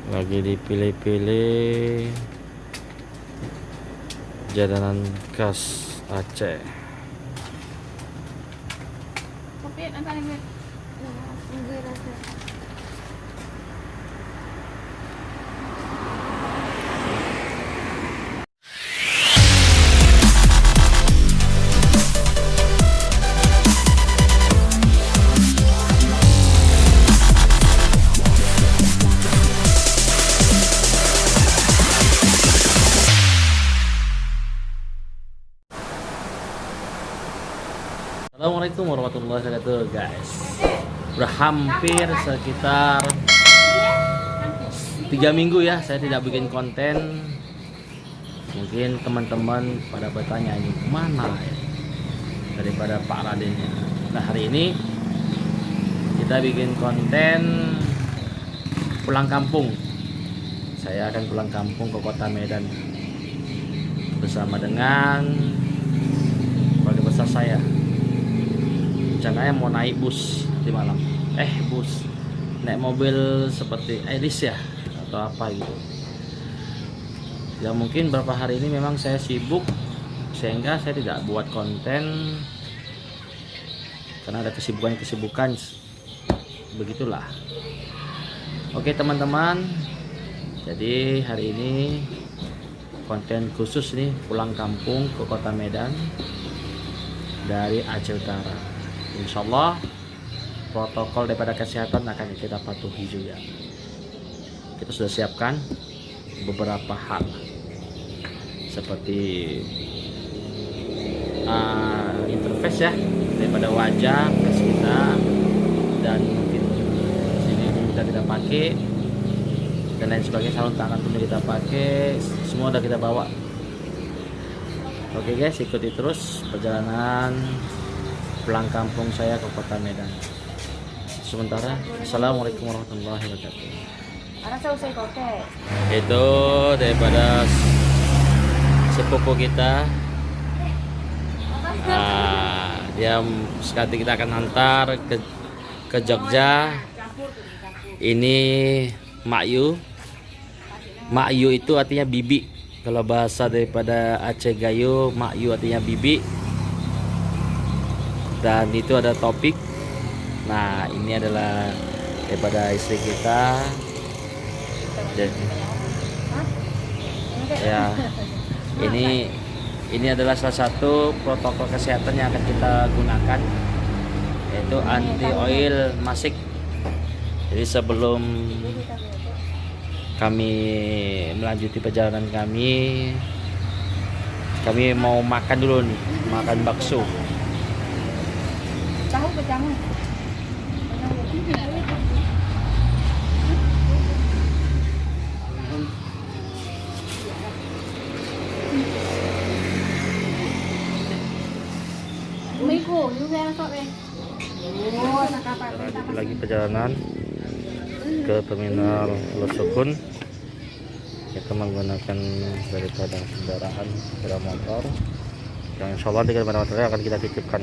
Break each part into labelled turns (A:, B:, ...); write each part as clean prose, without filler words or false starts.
A: Lagi dipilih-pilih jajanan khas Aceh.
B: Kopi nanti nih.
A: Assalamualaikum warahmatullahi wabarakatuh, guys. Udah hampir sekitar 3 minggu ya saya tidak bikin konten. Mungkin teman-teman pada bertanya, ini kemana ya daripada Pak Raden ya. Nah, hari ini kita bikin konten pulang kampung. Saya akan pulang kampung ke kota Medan bersama dengan keluarga besar saya. Rencananya mau naik bus di malam. Naik mobil seperti Iris ya atau apa gitu. Ya mungkin beberapa hari ini memang saya sibuk sehingga saya tidak buat konten karena ada kesibukan begitulah. Oke teman-teman, jadi hari ini konten khusus nih pulang kampung ke kota Medan dari Aceh Utara. Insya Allah protokol daripada kesehatan akan kita patuhi juga. Kita sudah siapkan beberapa hal seperti interface ya, daripada wajah face kita, dan mungkin sini sudah kita pakai dan lain sebagainya, sarung tangan pun kita pakai, semua udah kita bawa. Oke guys, ikuti terus perjalanan pulang kampung saya ke kota Medan. Sementara, assalamualaikum warahmatullahi wabarakatuh. Itu daripada sepupu kita. Dia sekali kita akan antar ke Jogja. Ini Makyu. Makyu itu artinya bibi. Kalau bahasa daripada Aceh Gayo, Makyu artinya bibi. Dan itu ada topik. Nah, ini adalah daripada istri kita. Ya, ini adalah salah satu protokol kesehatan yang akan kita gunakan, yaitu anti oil mask. Jadi sebelum kami melanjuti perjalanan kami mau makan dulu nih, makan bakso.
B: Tahu kejamu.
A: Lagi perjalanan ke terminal Losukun. Kita menggunakan daripada kendaraan sepeda motor yang insya Allah di kendaraan motornya akan kita titipkan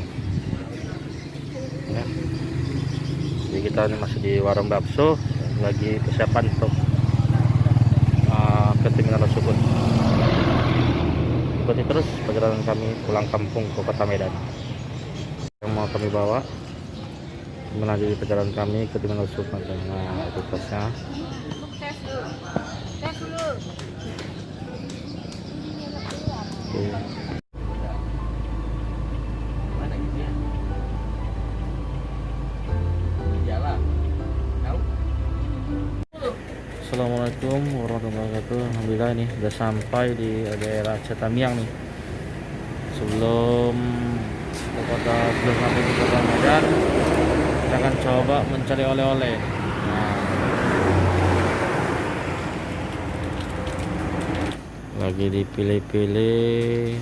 A: ya. Jadi kita ini masih di warung bakso, lagi persiapan untuk ke terminal Losukun. Ikuti terus perjalanan kami pulang kampung ke kota Medan. Yang mau kami bawa melanjutkan perjalanan kami ke terminal Losukun. Nah, itu tasnya.
B: Tes dulu.
A: Oke. Assalamualaikum warahmatullahi wabarakatuh. Alhamdulillah ini sudah sampai di daerah Cetamiang nih. Sebelum sampai di kota Medan, kita akan coba mencari oleh-oleh. Nah, lagi dipilih-pilih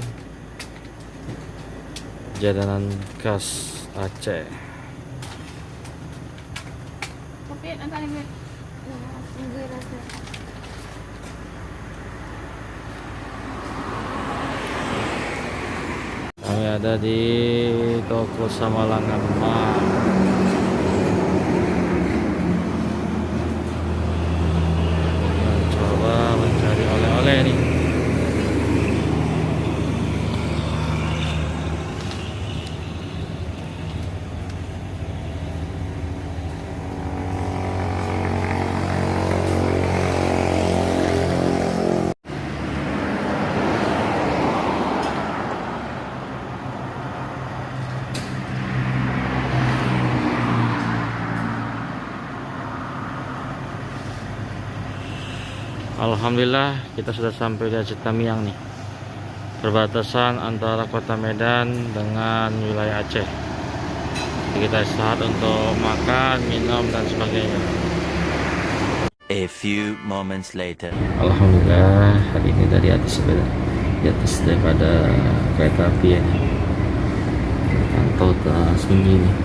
A: jajanan khas Aceh.
B: Kopi nanti nih.
A: Kami ada di toko Samalangan Mak. Alhamdulillah kita sudah sampai di Citamiang nih, perbatasan antara kota Medan dengan wilayah Aceh. Jadi kita istirahat untuk makan, minum dan sebagainya.
C: A few moments later.
A: Alhamdulillah hari ini dari atas sepeda, di atas daripada kereta api ya. Pantau sunyi nih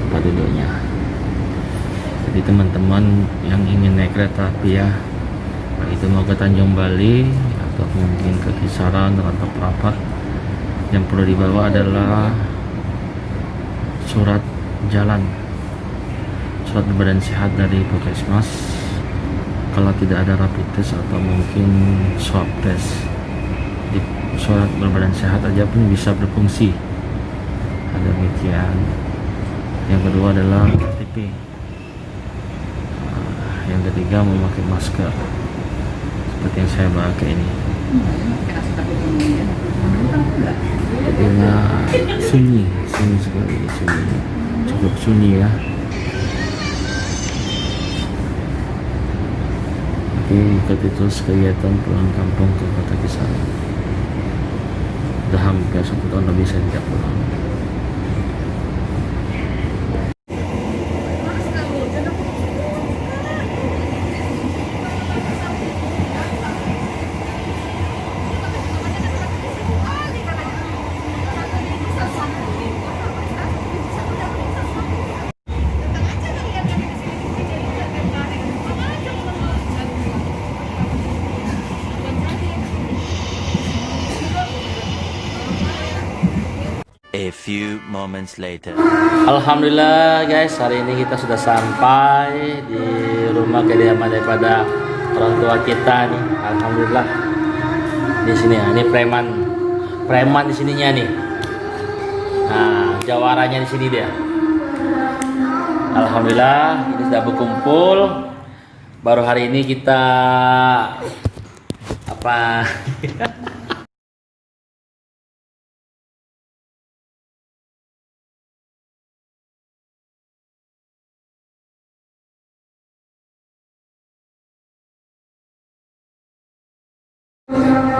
A: tempat duduknya. Jadi teman-teman yang ingin naik kereta api ya, baik itu mau ke Tanjung Bali atau mungkin ke Kisaran atau Perapat, yang perlu dibawa adalah surat jalan, surat berbadan sehat dari Puskesmas. Kalau tidak ada rapid test atau mungkin swab test, di surat berbadan sehat aja pun bisa berfungsi. Ada demikian. Yang kedua adalah KTP. Yang ketiga memakai masker seperti yang saya pakai ini. Jadi sunyi sekali, cukup sunyi ya. Oke, ikuti terus kegiatan pulang kampung ke Kota Kisaran. Sudah hampir 1 tahun lebih saya tidak pulang.
C: A few moments later.
A: Alhamdulillah guys, hari ini kita sudah sampai di rumah kediaman daripada orang tua kita nih. Alhamdulillah. Di sini ya, ini preman di sininya nih. Nah, jawaranya di sini dia. Alhamdulillah, ini sudah berkumpul. Baru hari ini kita apa?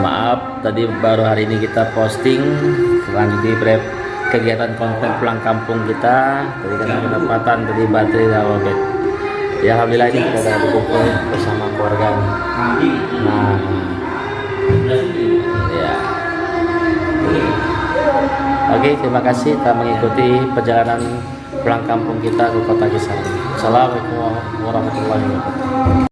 A: Maaf, tadi baru hari ini kita posting lanjut kegiatan konten pulang kampung kita. Tadi karena pendapatan tadi baterai dan lowbat. Ya alhamdulillah ini kita sudah berkumpul bersama keluarga. Nah, ya. Oke, terima kasih telah mengikuti perjalanan pulang kampung kita ke Kota Kisaran. Assalamualaikum warahmatullahi wabarakatuh.